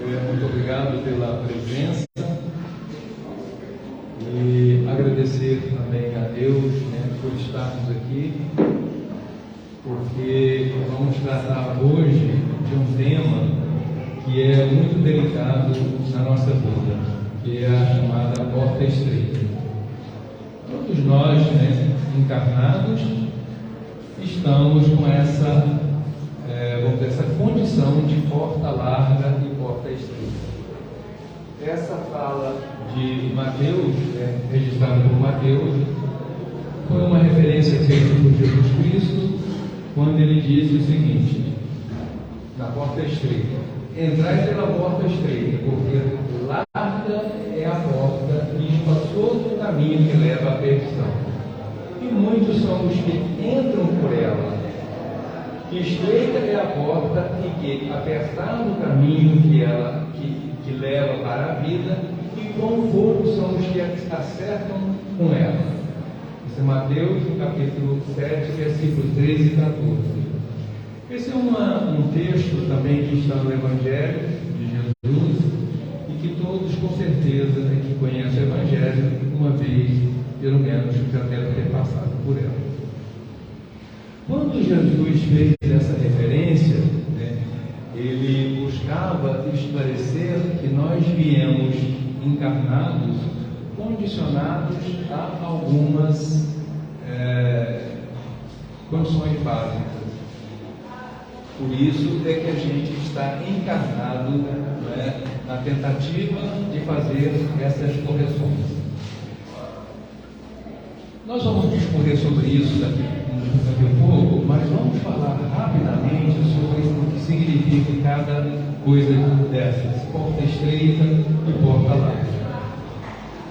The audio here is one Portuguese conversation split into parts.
Muito obrigado pela presença e agradecer também a Deus, por estarmos aqui, porque vamos tratar hoje de um tema que é muito delicado na nossa vida, que é a chamada porta estreita. Todos nós, encarnados, estamos com essa condição de porta larga e porta estreita. Essa fala de Mateus, registrada por Mateus, foi uma referência feita por Jesus Cristo, quando ele disse o seguinte, na porta estreita: entrai pela porta estreita, porque larga é a porta e espaçoso o caminho que leva à perdição, e muitos são os que entram por ela. Estreita é a porta e que, apertado o caminho que leva para a vida, e poucos são os que acertam com ela. Isso é Mateus, capítulo 7, versículos 13 e 14. Esse é um texto também que está no Evangelho de Jesus, e que todos, com certeza, que conhecem o Evangelho, uma vez, pelo menos, já devem ter passado por ela. Quando Jesus fez essa referência, ele buscava esclarecer que nós viemos encarnados, condicionados a algumas condições básicas. Por isso é que a gente está encarnado na tentativa de fazer essas correções. Nós vamos discorrer sobre isso daqui a pouco, mas vamos falar rapidamente sobre o que significa cada coisa dessas, porta estreita e porta larga.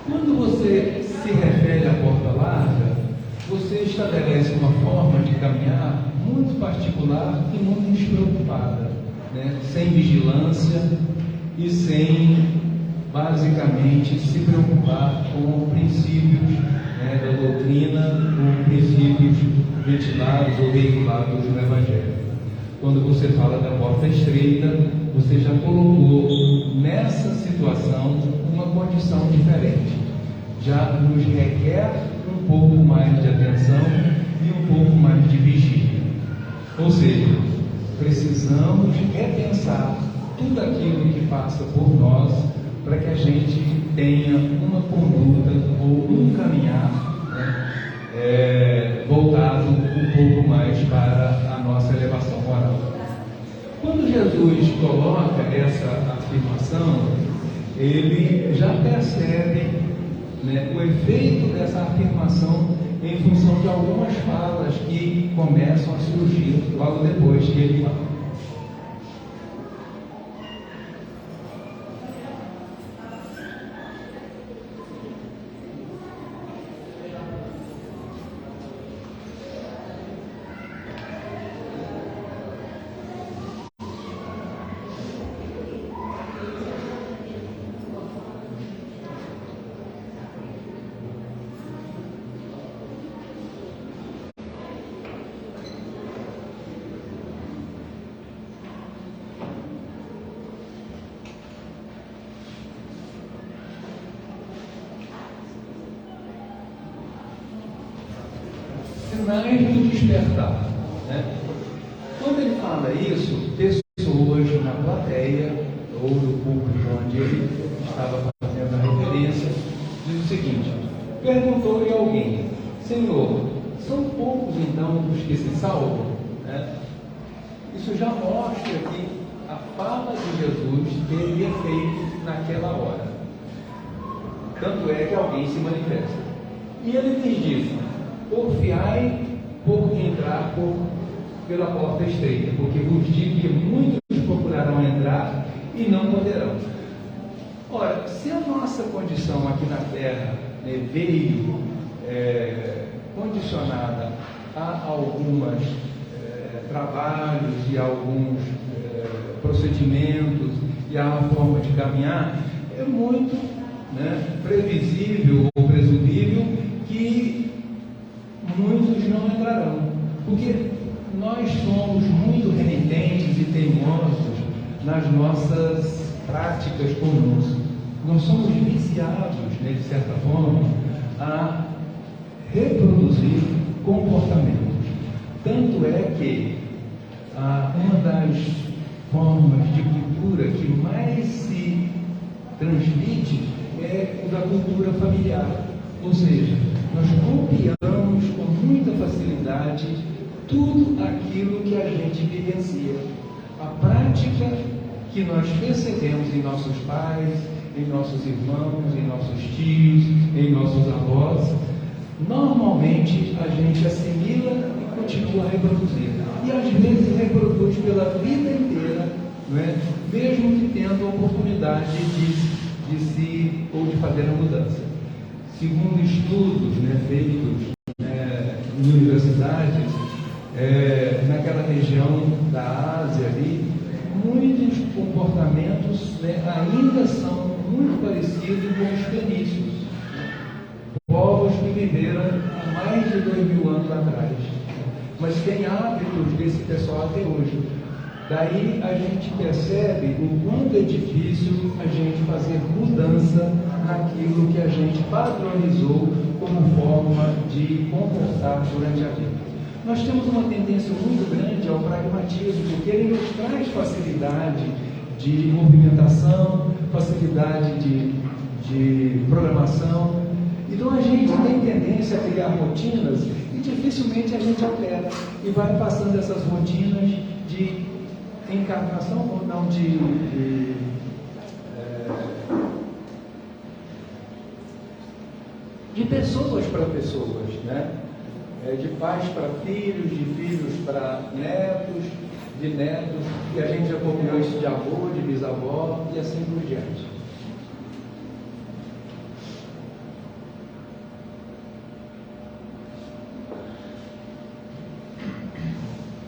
Quando você se refere à porta larga, você estabelece uma forma de caminhar muito particular e muito despreocupada, sem vigilância e sem, basicamente, se preocupar com princípios da doutrina, com princípios ventilados ou veiculados no Evangelho. Quando você fala da porta estreita, você já colocou nessa situação uma condição diferente. Já nos requer um pouco mais de atenção e um pouco mais de vigília. Ou seja, precisamos repensar tudo aquilo que passa por nós para que a gente tenha uma conduta ou um caminhar voltado um pouco mais para a nossa elevação moral. Quando Jesus coloca essa afirmação, ele já percebe o efeito dessa afirmação em função de algumas falas que começam a surgir logo depois que ele fala. Sinais do despertar. Quando ele fala isso, pessoas na plateia ou no público onde ele estava fazendo a referência, diz o seguinte: perguntou-lhe alguém, Senhor, são poucos então os que se salvam? Isso já mostra que a fala de Jesus teve efeito naquela hora. Tanto é que alguém se manifesta. E ele lhes disse: porfiai por entrar pela porta estreita, porque vos digo que muitos procurarão entrar e não poderão. Ora, se a nossa condição aqui na Terra veio condicionada a alguns trabalhos e a alguns procedimentos e a uma forma de caminhar, é muito previsível ou presumível que muitos não entrarão, porque nós somos muito renitentes e teimosos nas nossas práticas práticas conosco. Nós somos viciados, né, de certa forma, a reproduzir comportamentos. Tanto é que uma das formas de cultura que mais se transmite é da cultura familiar. Ou seja, nós copiamos com muita facilidade tudo aquilo que a gente vivencia. A prática que nós percebemos em nossos pais, em nossos irmãos, em nossos tios, em nossos avós, normalmente a gente assimila e continua a reproduzir. E às vezes reproduz pela vida inteira, não é? Mesmo que tendo a oportunidade de se ou de fazer a mudança. Segundo estudos, né, feitos em universidades, naquela região da Ásia ali, muitos comportamentos, né, ainda são muito parecidos com os fenícios, povos que viveram há mais de 2000 anos atrás, mas tem hábitos desse pessoal até hoje. Daí a gente percebe o quanto é difícil a gente fazer mudança naquilo que a gente padronizou como forma de comportar durante a vida. Nós temos uma tendência muito grande ao pragmatismo, porque ele nos traz facilidade de movimentação, facilidade de programação. Então a gente tem tendência a criar rotinas e dificilmente a gente altera. E vai passando essas rotinas de encarnação ou não de pessoas para pessoas, né? De pais para filhos, de filhos para netos, de netos, e a gente já copiou isso de avô, de bisavó e assim por diante.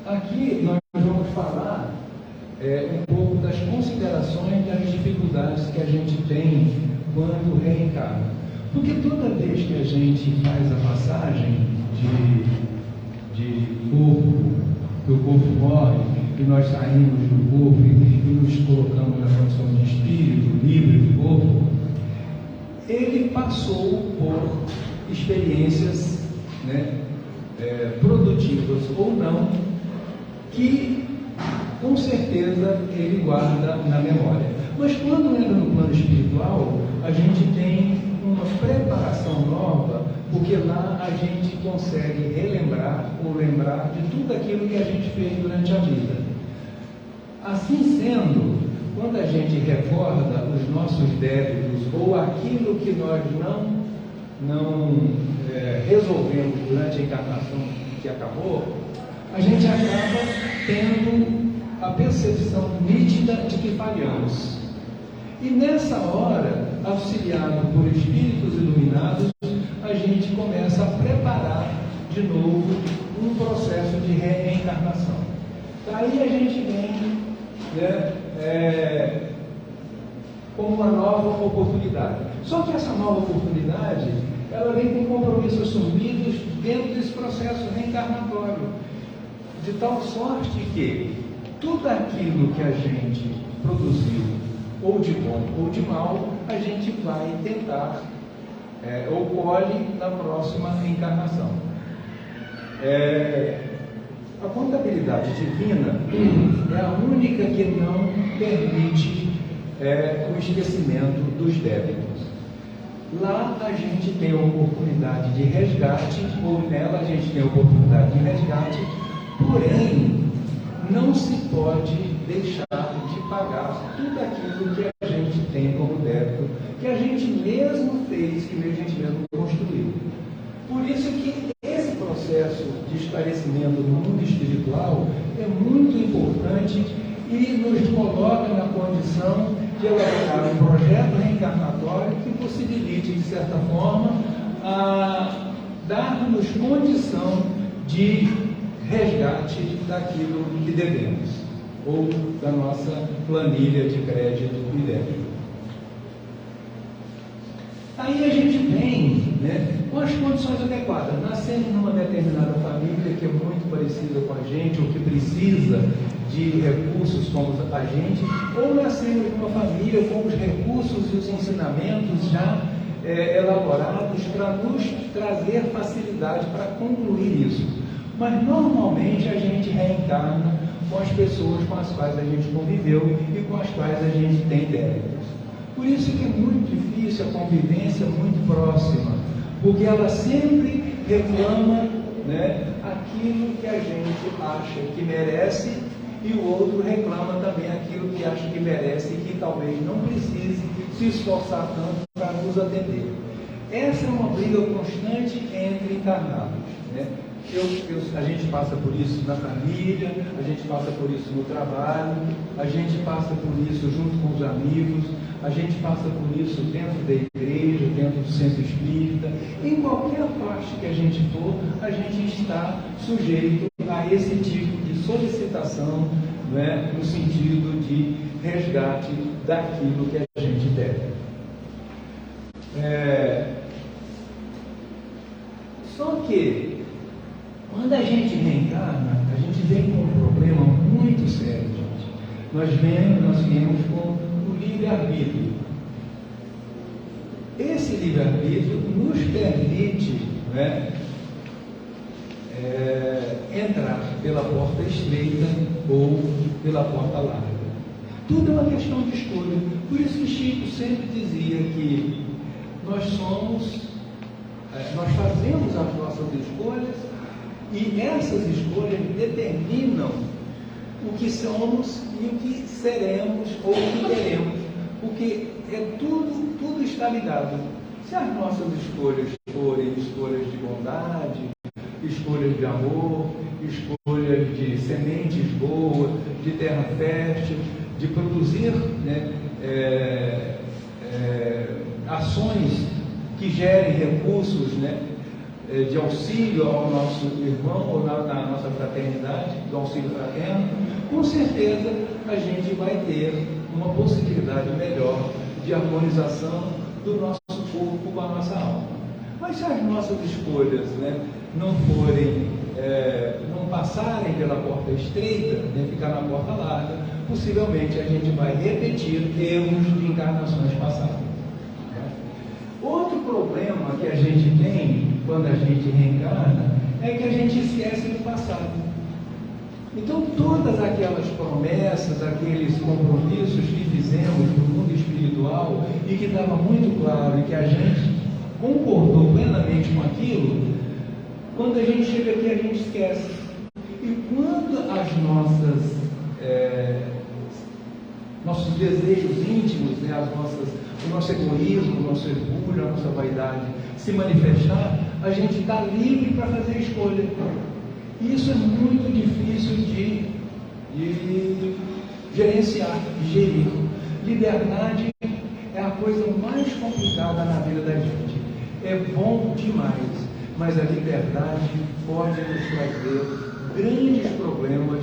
Aqui nós vamos falar um pouco das considerações das dificuldades que a gente tem quando reencarna. Porque toda vez que a gente faz a passagem de corpo, que o corpo morre, e nós saímos do corpo e nos colocamos na condição de espírito, livre do corpo, ele passou por experiências, né, produtivas ou não, que com certeza ele guarda na memória. Mas quando entra no plano espiritual, a gente tem uma preparação nova, porque lá a gente consegue relembrar ou lembrar de tudo aquilo que a gente fez durante a vida. Assim sendo, quando a gente recorda os nossos débitos ou aquilo que nós não resolvemos durante a encarnação que acabou, a gente acaba tendo a percepção nítida de que falhamos. E nessa hora, auxiliado por espíritos iluminados, a gente começa a preparar de novo um processo de reencarnação. Daí a gente vem, né, com uma nova oportunidade. Só que essa nova oportunidade, ela vem com compromissos assumidos dentro desse processo reencarnatório, de tal sorte que tudo aquilo que a gente produziu, ou de bom ou de mal, a gente vai tentar ou colhe na próxima reencarnação. A contabilidade divina é a única que não permite o esquecimento dos débitos. Lá a gente tem a oportunidade de resgate, ou nela a gente tem a oportunidade de resgate, porém não se pode deixar de pagar tudo aquilo que a gente tem como débito, que a gente mesmo fez, que a gente mesmo construiu. Por isso que esse processo de esclarecimento no mundo espiritual é muito importante e nos coloca na condição de elaborar um projeto reencarnatório que possibilite, de certa forma, dar-nos condição de resgate daquilo que devemos, ou da nossa planilha de crédito e débito. Aí a gente vem, né, com as condições adequadas, nascendo numa determinada família que é muito parecida com a gente, ou que precisa de recursos como a gente, ou nascemos numa família com os recursos e os ensinamentos já elaborados para nos trazer facilidade para concluir isso. Mas normalmente a gente reencarna com as pessoas com as quais a gente conviveu e com as quais a gente tem débitos. Por isso que é muito difícil a convivência muito próxima, porque ela sempre reclama, né, aquilo que a gente acha que merece, e o outro reclama também aquilo que acha que merece e que talvez não precise se esforçar tanto para nos atender. Essa é uma briga constante entre encarnados, né? A gente passa por isso na família, a gente passa por isso no trabalho, a gente passa por isso junto com os amigos, a gente passa por isso dentro da igreja, dentro do centro espírita. Em qualquer parte que a gente for, a gente está sujeito a esse tipo de solicitação, né, no sentido de resgate daquilo que a gente deve. Só que, quando a gente reencarna, a gente vem com um problema muito sério, gente. Nós viemos com o livre-arbítrio. Esse livre-arbítrio nos permite, né, entrar pela porta estreita ou pela porta larga. Tudo é uma questão de escolha. Por isso que Chico sempre dizia que nós fazemos as nossas escolhas, e essas escolhas determinam o que somos e o que seremos ou o que teremos, porque tudo está ligado. Se as nossas escolhas forem escolhas de bondade, escolhas de amor, escolhas de sementes boas, de terra fértil, de produzir, né, ações que gerem recursos, né, de auxílio ao nosso irmão ou na nossa fraternidade, do auxílio fraterno, com certeza a gente vai ter uma possibilidade melhor de harmonização do nosso corpo com a nossa alma. Mas se as nossas escolhas, né, não passarem pela porta estreita, né, ficar na porta larga, possivelmente a gente vai repetir erros de encarnações passadas. Outro problema que a gente tem quando a gente reencarna é que a gente esquece do passado. Então, todas aquelas promessas, aqueles compromissos que fizemos no mundo espiritual e que estava muito claro e que a gente concordou plenamente com aquilo, quando a gente chega aqui a gente esquece. E quando nossos desejos íntimos, né, o nosso egoísmo, o nosso orgulho, a nossa vaidade se manifestar, a gente está livre para fazer escolha. E isso é muito difícil de gerenciar, de gerir. Liberdade é a coisa mais complicada na vida da gente. É bom demais, mas a liberdade pode nos trazer grandes problemas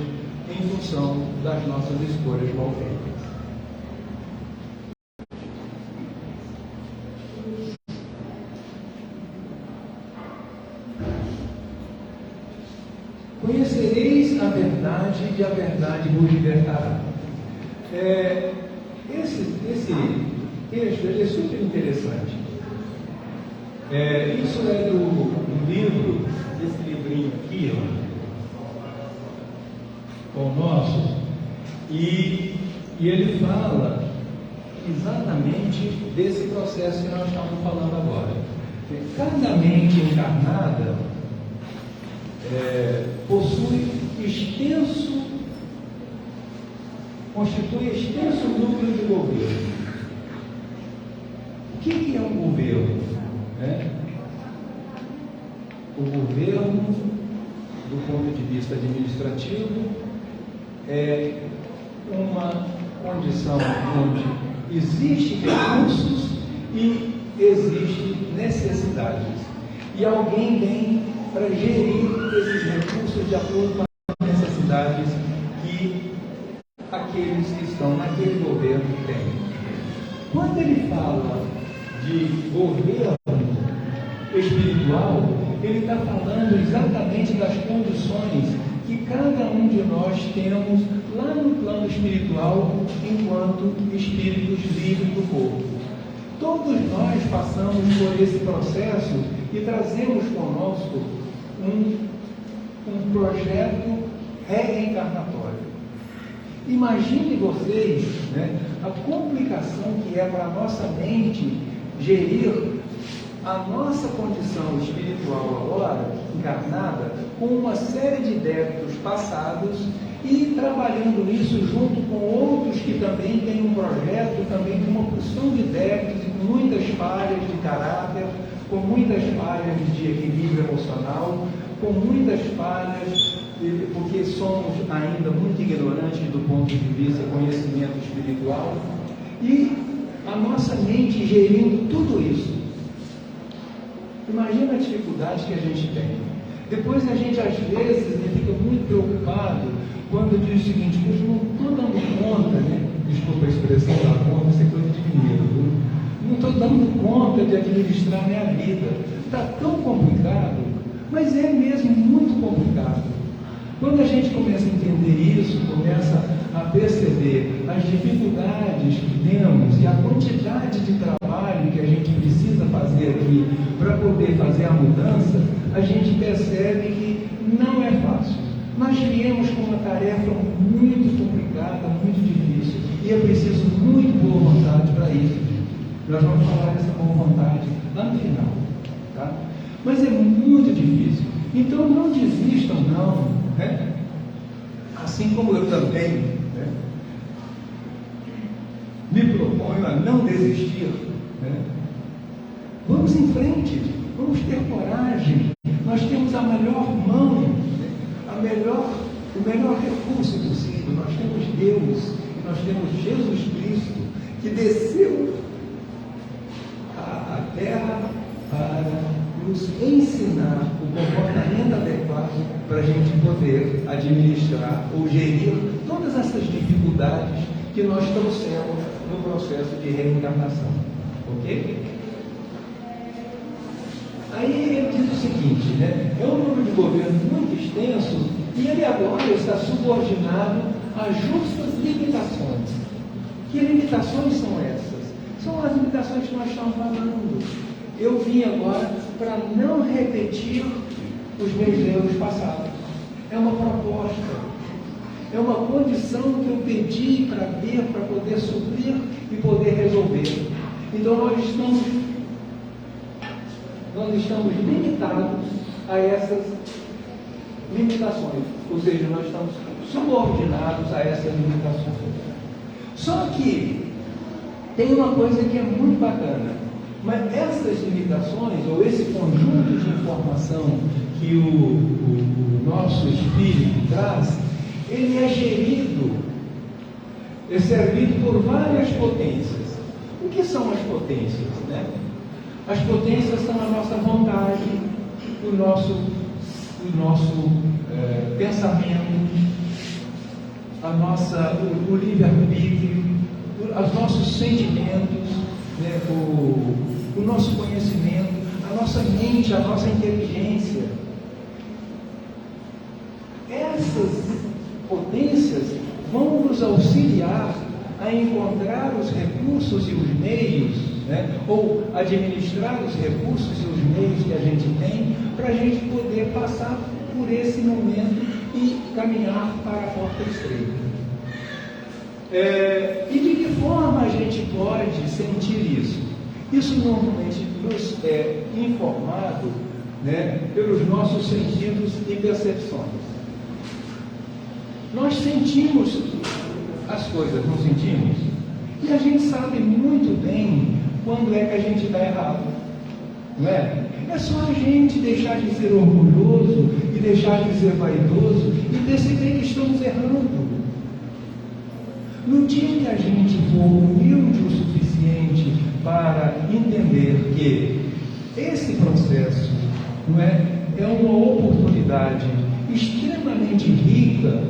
em função das nossas escolhas mal feitas. Conhecereis a verdade e a verdade vos libertará. Esse texto é super interessante. Isso é do livro, desse livrinho aqui, o nosso, e ele fala exatamente desse processo que nós estamos falando agora. Cada mente encarnada constitui extenso núcleo de governo. O que é um governo? O governo, do ponto de vista administrativo, é uma condição onde existem recursos e existem necessidades. E alguém vem para gerir esses recursos de acordo com as necessidades que aqueles que estão naquele governo têm. Quando ele fala de governo espiritual, ele está falando exatamente das condições que cada um de nós temos lá no plano espiritual, enquanto espíritos livres do corpo. Todos nós passamos por esse processo e trazemos conosco um projeto reencarnatório. Imagine vocês, né, a complicação que é para a nossa mente gerir a nossa condição espiritual agora, encarnada, com uma série de débitos passados e trabalhando isso junto com outros que também têm um projeto, também com uma porção de débitos e com muitas falhas de caráter, com muitas falhas de equilíbrio emocional, com muitas falhas, porque somos ainda muito ignorantes do ponto de vista conhecimento espiritual, e a nossa mente gerindo tudo isso. Imagina a dificuldade que a gente tem. Depois a gente às vezes fica muito preocupado quando diz o seguinte: pois não estou dando conta, né? Desculpa a expressão da conta, isso é coisa de mineiro, viu? Não estou dando conta de administrar minha vida. Está tão complicado, mas é mesmo muito complicado. Quando a gente começa a entender isso, começa a perceber as dificuldades que temos e a quantidade de trabalho que a gente precisa fazer aqui para poder fazer a mudança, a gente percebe que não é fácil. Nós viemos com uma tarefa muito complicada, muito difícil, e é preciso muito boa vontade para isso. Nós vamos falar dessa boa vontade lá no final, tá? Mas é muito difícil. Então não desistam não, né? Assim como eu também, né, me proponho a não desistir, né? Vamos em frente, vamos ter coragem. Nós temos a melhor mão, né? O melhor recurso possível. Nós temos Deus, nós temos Jesus Cristo, que desceu à terra para nos ensinar o comportamento adequado para a gente poder administrar ou gerir todas essas dificuldades que nós trouxemos no processo de reencarnação. Ok? Aí ele diz o seguinte, né? É um número de governo muito extenso e ele agora está subordinado a justas limitações. Que limitações são essas? São as limitações que nós estamos falando. Eu vim agora para não repetir os meus erros passados. É uma proposta, é uma condição que eu pedi para ver, para poder suprir e poder resolver. Então nós estamos limitados a essas limitações, ou seja, nós estamos subordinados a essas limitações. Só que tem uma coisa que é muito bacana. Mas essas limitações, ou esse conjunto de informação que o nosso espírito traz, ele é gerido, é servido por várias potências. O que são as potências, né? As potências são a nossa vontade, o nosso pensamento, o livre-arbítrio, os nossos sentimentos, né? O nosso conhecimento, a nossa mente, a nossa inteligência. Essas potências vão nos auxiliar a encontrar os recursos e os meios, né? Ou administrar os recursos e os meios que a gente tem para a gente poder passar por esse momento e caminhar para a porta estreita. E de que forma a gente pode sentir isso? Isso normalmente nos é informado, né, pelos nossos sentidos e percepções. Nós sentimos as coisas, não sentimos? E a gente sabe muito bem quando é que a gente está errado, não é? É só a gente deixar de ser orgulhoso e deixar de ser vaidoso e perceber que estamos errando. No dia que a gente for humilde o suficiente para entender que esse processo, não é uma oportunidade extremamente rica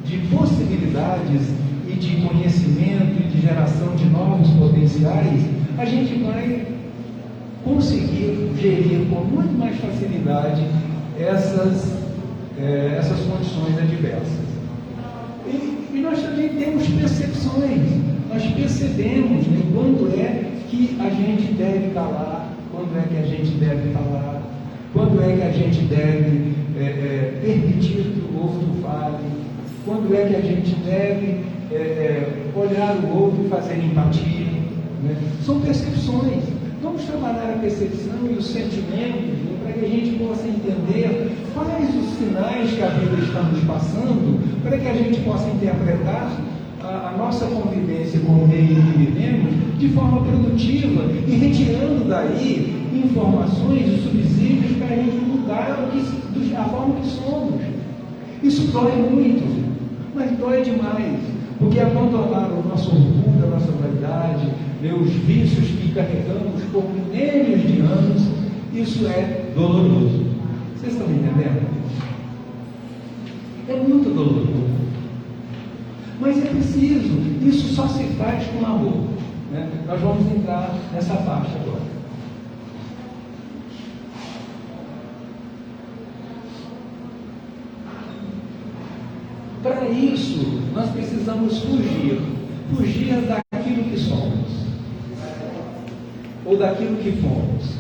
de possibilidades e de conhecimento e de geração de novos potenciais, a gente vai conseguir gerir com muito mais facilidade essas condições adversas. E nós também temos percepções, nós percebemos, né, quando é que a gente deve calar, quando é que a gente deve falar, quando é que a gente deve permitir que o outro fale, quando é que a gente deve olhar o outro e fazer empatia. Né? São percepções. Vamos trabalhar a percepção e os sentimentos, né, para que a gente possa entender quais os sinais que a vida está nos passando, para que a gente possa interpretar a nossa convivência com o meio que vivemos de forma produtiva e retirando daí informações e subsídios para a gente mudar a forma que somos. Isso dói muito, mas dói demais, porque abandonar o nosso orgulho, a nossa vaidade, os vícios que carregamos por milênios de anos, isso é doloroso. Vocês estão me entendendo? É muito doloroso. Mas é preciso, isso só se faz com amor. Né? Nós vamos entrar nessa parte agora. Para isso, nós precisamos fugir daquilo que somos, ou daquilo que fomos.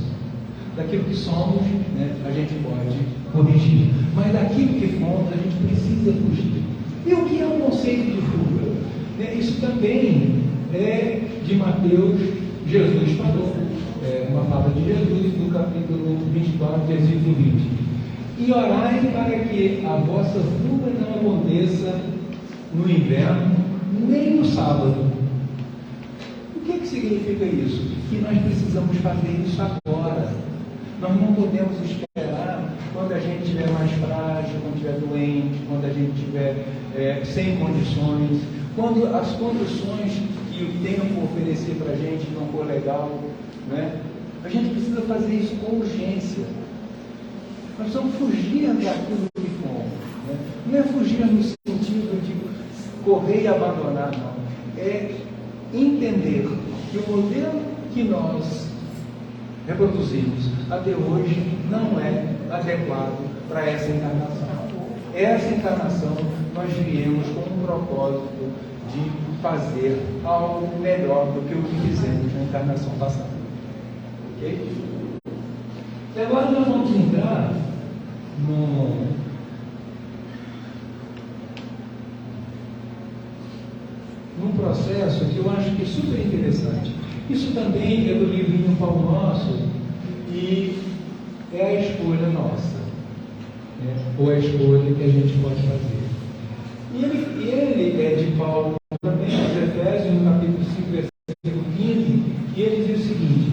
Daquilo que somos, né, a gente pode corrigir, mas daquilo que fomos, a gente precisa fugir. E o que é o conceito de fuga? Isso também é de Mateus. Jesus falou, uma fala de Jesus no capítulo 24, versículo 20. E orai para que a vossa fuga não aconteça no inverno, nem no sábado. O que significa isso? Que nós precisamos fazer isso agora. Nós não podemos esperar quando a gente estiver mais frágil, quando estiver doente, quando a gente estiver sem condições, quando as condições que o tempo oferecer para a gente não for legal, né? A gente precisa fazer isso com urgência. Nós vamos fugir daquilo que fomos. Né? Não é fugir no sentido de correr e abandonar, não. É entender que o modelo que nós reproduzimos até hoje não é adequado para essa encarnação. Essa encarnação nós viemos com um propósito de fazer algo melhor do que o que fizemos na encarnação passada. Ok? E agora nós vamos entrar num processo que eu acho que é super interessante. Isso também é do livrinho Pão Nosso e é a escolha nossa, né? Ou a escolha que a gente pode fazer. E ele é de Paulo também, nos Efésios, no capítulo 5, versículo 15, e ele diz o seguinte: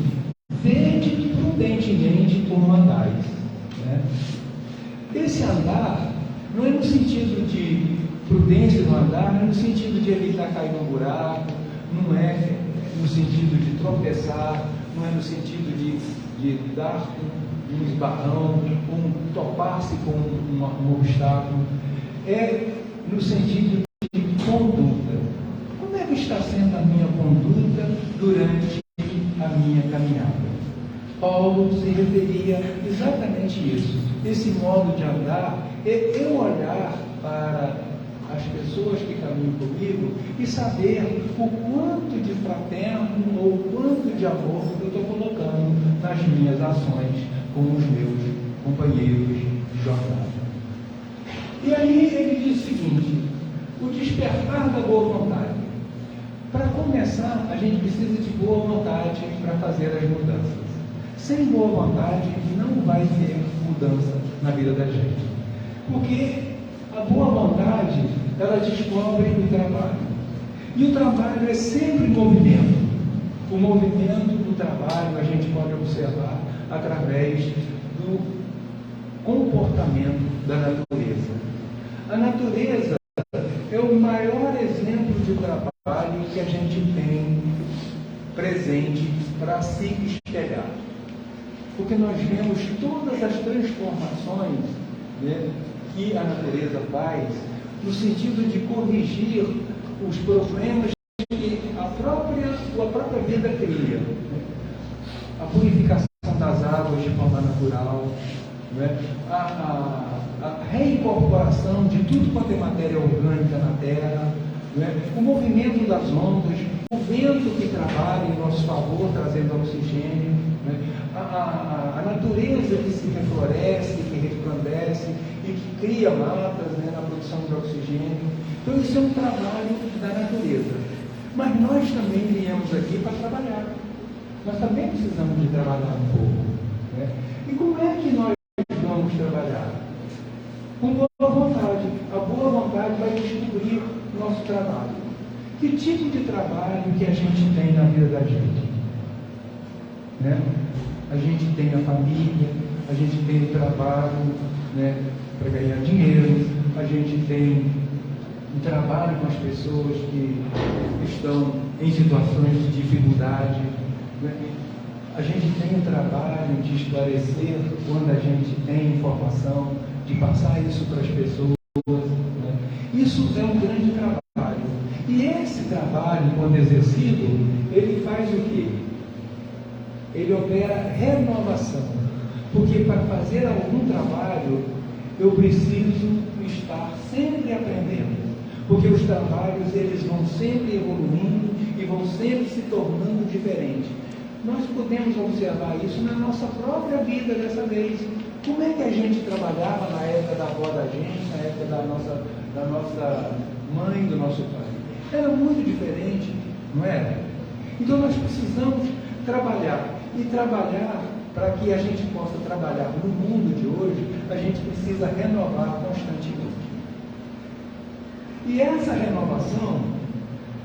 vede prudentemente como andais. Né? Esse andar não é no sentido de prudência no andar, não é no sentido de evitar cair num buraco, não é no sentido de tropeçar, não é no sentido de dar um esbarrão, topar-se com um obstáculo, é no sentido de conduta. Como é que está sendo a minha conduta durante a minha caminhada? Paulo se referia exatamente a isso. Esse modo de andar é eu olhar para as pessoas que caminham comigo e saber o quanto de fraterno ou o quanto de amor eu estou colocando nas minhas ações com os meus companheiros de jornada. E aí ele diz o seguinte: o despertar da boa vontade. Para começar, a gente precisa de boa vontade para fazer as mudanças. Sem boa vontade não vai ter mudança na vida da gente. Porque a boa vontade, ela descobre o trabalho. E o trabalho é sempre movimento. O movimento do trabalho a gente pode observar através do comportamento da natureza. A natureza é o maior exemplo de trabalho que a gente tem presente para se espelhar. Porque nós vemos todas as transformações, né, que a natureza faz no sentido de corrigir os problemas que a própria vida cria. Né? A purificação das águas de forma natural, né? a reincorporação de tudo quanto é matéria orgânica na Terra, né? O movimento das ondas, o vento que trabalha em nosso favor, trazendo oxigênio, né? A natureza que se refloresce, que resplandece e que cria matas, né, na produção de oxigênio. Então isso é um trabalho da natureza. Mas nós também viemos aqui para trabalhar. Nós também precisamos de trabalhar um pouco, né? E como é que nós vamos trabalhar? Com boa vontade. A boa vontade vai descobrir o nosso trabalho. Que tipo de trabalho que a gente tem na vida da gente? Né? A gente tem a família, a gente tem o trabalho, né, para ganhar dinheiro, a gente tem o trabalho com as pessoas que estão em situações de dificuldade, né? A gente tem o trabalho de esclarecer quando a gente tem informação, de passar isso para as pessoas, né? Isso é um grande trabalho. E esse trabalho, quando exercido, ele faz o quê? Ele opera renovação. Porque para fazer algum trabalho, eu preciso estar sempre aprendendo. Porque os trabalhos, eles vão sempre evoluindo e vão sempre se tornando diferentes. Nós podemos observar isso na nossa própria vida dessa vez. Como é que a gente trabalhava na época da avó da gente, na época da nossa mãe, do nosso pai? Era muito diferente, não era? Então nós precisamos trabalhar. E trabalhar, para que a gente possa trabalhar no mundo de hoje, a gente precisa renovar constantemente. E essa renovação,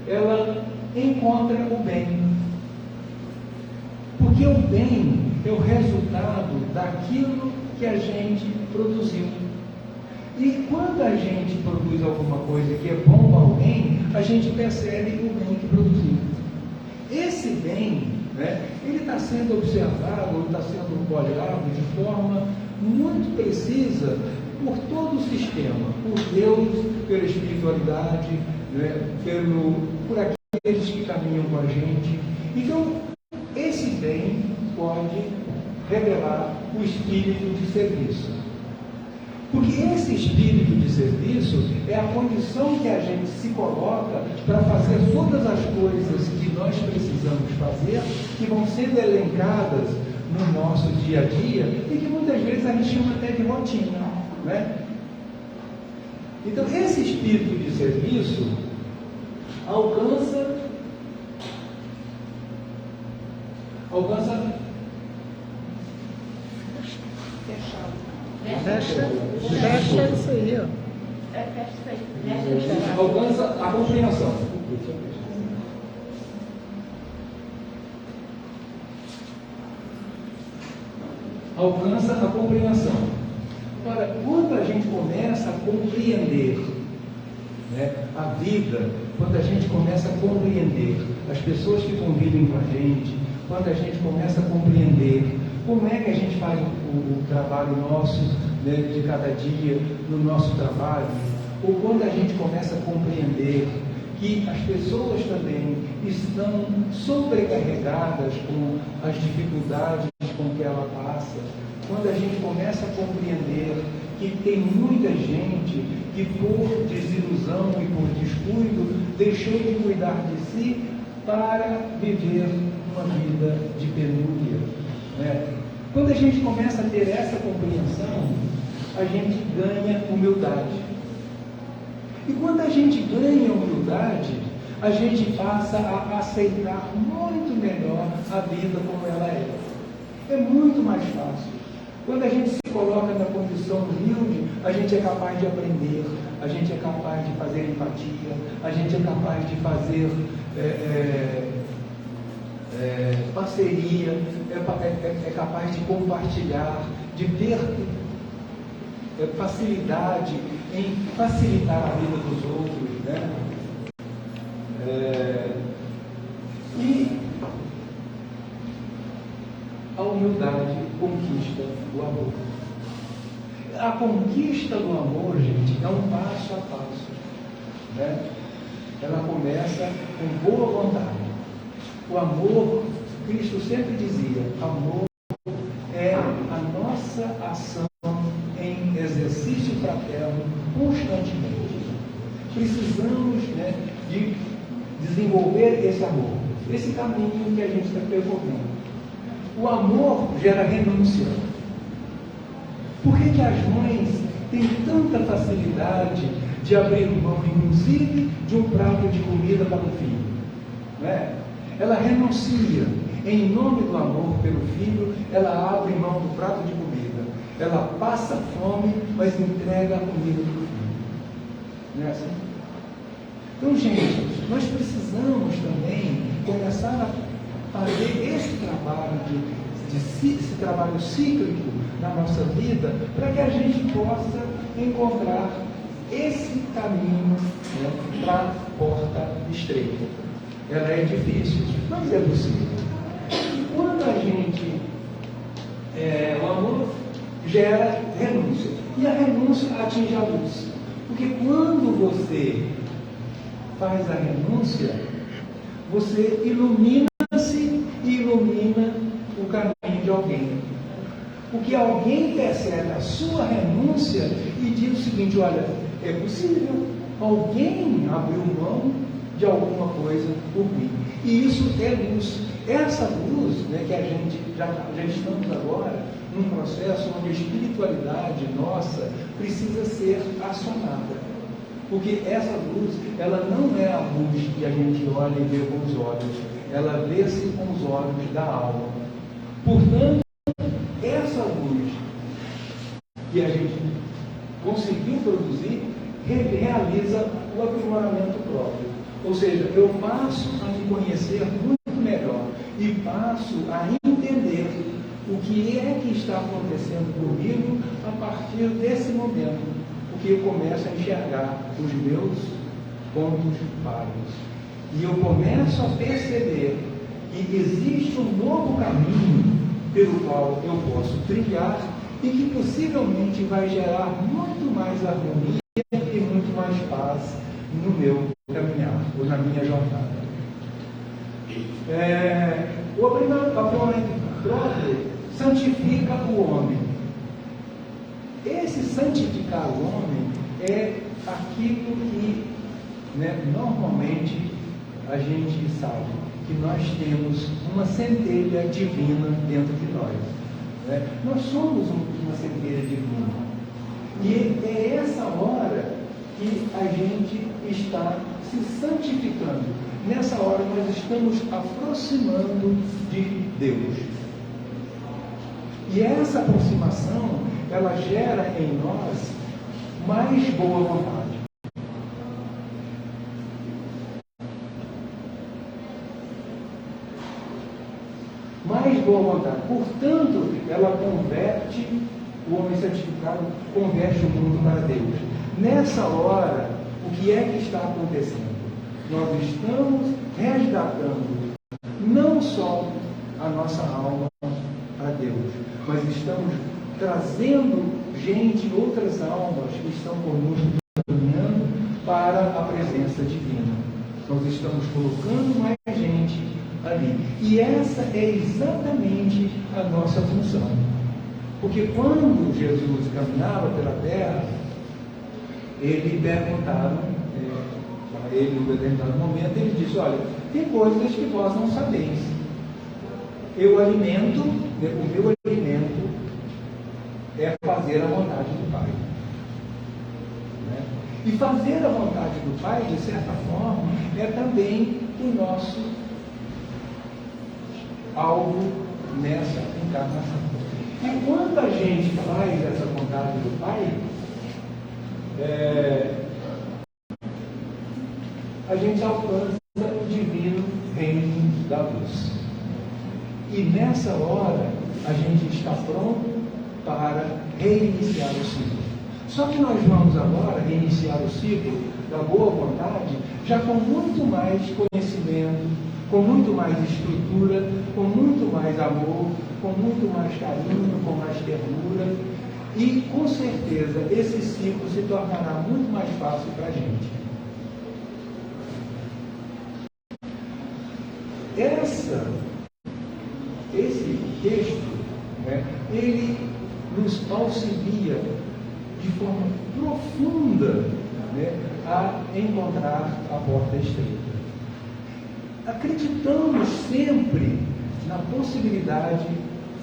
ela encontra o bem. Porque o bem é o resultado daquilo que a gente produziu. E quando a gente produz alguma coisa que é bom para alguém, a gente percebe o bem que produziu. Esse bem, né, ele está sendo observado, está sendo olhado de forma muito precisa por todo o sistema, por Deus, pela espiritualidade, né, por aqueles que caminham com a gente. Então, esse bem pode revelar o espírito de serviço. Porque esse espírito de serviço é a condição que a gente se coloca para fazer todas as coisas que nós precisamos fazer, que vão sendo elencadas no nosso dia a dia e que muitas vezes a gente chama até de rotina, né? Então, esse espírito de serviço alcança Fecha isso aí, ó. alcança a compreensão. Alcança a compreensão. Ora, quando a gente começa a compreender, né, a vida, quando a gente começa a compreender as pessoas que convivem com a gente, quando a gente começa a compreender como é que a gente faz o trabalho nosso, né, de cada dia, no nosso trabalho, ou quando a gente começa a compreender que as pessoas também estão sobrecarregadas com as dificuldades com que ela passa, quando a gente começa a compreender que tem muita gente que por desilusão e por descuido deixou de cuidar de si para viver uma vida de penúria, né? Quando a gente começa a ter essa compreensão, a gente ganha humildade. E quando a gente ganha humildade, a gente passa a aceitar muito melhor a vida como ela é. É muito mais fácil. Quando a gente se coloca na condição humilde, a gente é capaz de aprender, a gente é capaz de fazer empatia, a gente é capaz de fazer parceria, é capaz de compartilhar, de ter facilidade em facilitar a vida dos outros, né? E a humildade conquista o amor. A conquista do amor, gente, é um passo a passo, né? Ela começa com boa vontade. O amor, Cristo sempre dizia, amor é a nossa ação em exercício fraterno constantemente. Precisamos, né, de desenvolver esse amor, esse caminho que a gente está percorrendo. O amor gera renúncia. Por que as mães têm tanta facilidade de abrir mão, inclusive, de um prato de comida para o filho? Não é? Ela renuncia. Em nome do amor pelo filho, ela abre mão do prato de comida. Ela passa fome, mas entrega a comida para o filho. Não é assim? Então, gente, nós precisamos também começar a fazer esse trabalho esse trabalho cíclico na nossa vida, para que a gente possa encontrar esse caminho, né, para a porta estreita. Ela é difícil, mas é possível. E quando a gente, o amor gera renúncia, e a renúncia atinge a luz. Porque quando você faz a renúncia, você ilumina-se e ilumina o caminho de alguém. Porque alguém percebe a sua renúncia e diz o seguinte: olha, é possível, alguém abriu mão de alguma coisa por mim. E isso é luz. Essa luz, né, que a gente já estamos agora num processo onde a espiritualidade nossa precisa ser acionada. Porque essa luz, ela não é a luz que a gente olha e vê com os olhos, ela vê-se com os olhos da alma. Portanto, essa luz que a gente conseguiu produzir realiza o aprimoramento próprio. Ou seja, eu passo a me conhecer muito melhor e passo a entender o que é que está acontecendo comigo a partir desse momento, porque eu começo a enxergar os meus pontos falhos. E eu começo a perceber que existe um novo caminho pelo qual eu posso trilhar e que possivelmente vai gerar muito mais harmonia e muito mais paz no meu caminhar, ou na minha jornada. O aprimoramento próprio santifica o homem. Esse santificar o homem é aquilo que, né, normalmente a gente sabe que nós temos uma centelha divina dentro de nós. Né? Nós somos uma centelha divina. E é essa hora que a gente está se santificando. Nessa hora nós estamos aproximando de Deus. E essa aproximação, ela gera em nós mais boa vontade. Mais boa vontade. Portanto, ela converte, o homem santificado converte o mundo para Deus. Nessa hora, o que é que está acontecendo? Nós estamos resgatando não só a nossa alma para Deus, mas estamos trazendo gente, outras almas que estão conosco caminhando para a presença divina. Nós estamos colocando mais gente ali. E essa é exatamente a nossa função. Porque quando Jesus caminhava pela terra, ele perguntaram a ele, em um determinado momento, ele disse: olha, tem coisas que vós não sabeis. O meu alimento é fazer a vontade do Pai. Né? E fazer a vontade do Pai, de certa forma, é também o nosso alvo nessa encarnação. E quando a gente faz essa vontade do Pai, a gente alcança o divino reino da luz. E nessa hora, a gente está pronto para reiniciar o ciclo. Só que nós vamos agora reiniciar o ciclo da boa vontade, já com muito mais conhecimento, com muito mais estrutura, com muito mais amor, com muito mais carinho, com mais ternura. E, com certeza, esse ciclo se tornará muito mais fácil para a gente. Esse texto, né, ele nos auxilia de forma profunda, né, a encontrar a porta estreita. Acreditamos sempre na possibilidade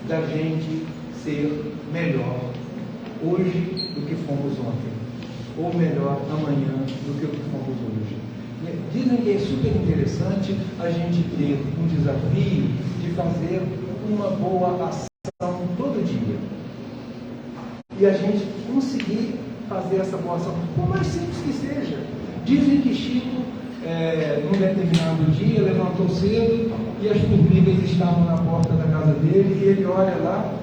da gente ser melhor hoje do que fomos ontem, ou melhor amanhã do que o que fomos hoje. Dizem que é super interessante a gente ter um desafio de fazer uma boa ação todo dia. E a gente conseguir fazer essa boa ação, por mais simples que seja. Dizem que Chico, num determinado dia, levantou cedo e as formigas estavam na porta da casa dele, e ele olha lá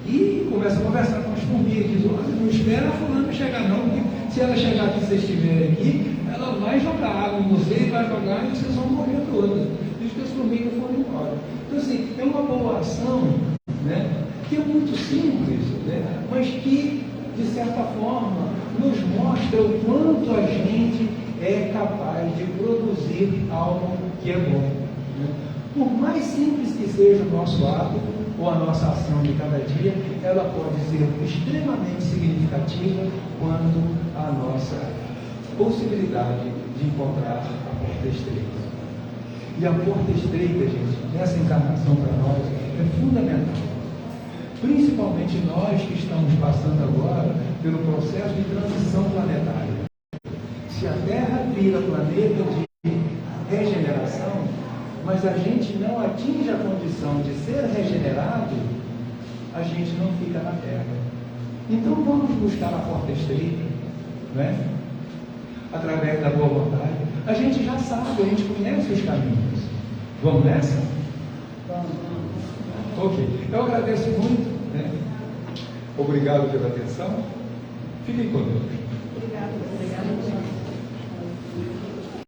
e começa a conversar com as formigas, diz: olha, não espera a fulana chegar não, porque se ela chegar aqui, vocês estiverem aqui, ela vai jogar água em vocês, vai jogar e vocês vão morrer todas. Diz que as formigas foram embora. Então, assim, é uma boa ação, né, que é muito simples, né, mas que, de certa forma, nos mostra o quanto a gente é capaz de produzir algo que é bom. Né? Por mais simples que seja o nosso ato, ou a nossa ação de cada dia, ela pode ser extremamente significativa quanto à nossa possibilidade de encontrar a porta estreita. E a porta estreita, gente, nessa encarnação para nós, é fundamental. Principalmente nós que estamos passando agora pelo processo de transição planetária. Se a Terra vira planeta de regeneração, mas a gente não atinge a condição de ser regenerado, a gente não fica na Terra. Então vamos buscar a porta estreita, né? Através da boa vontade. A gente já sabe, a gente conhece os caminhos. Vamos nessa? Vamos. Ok. Eu agradeço muito, né? Obrigado pela atenção. Fiquem conosco. Obrigada.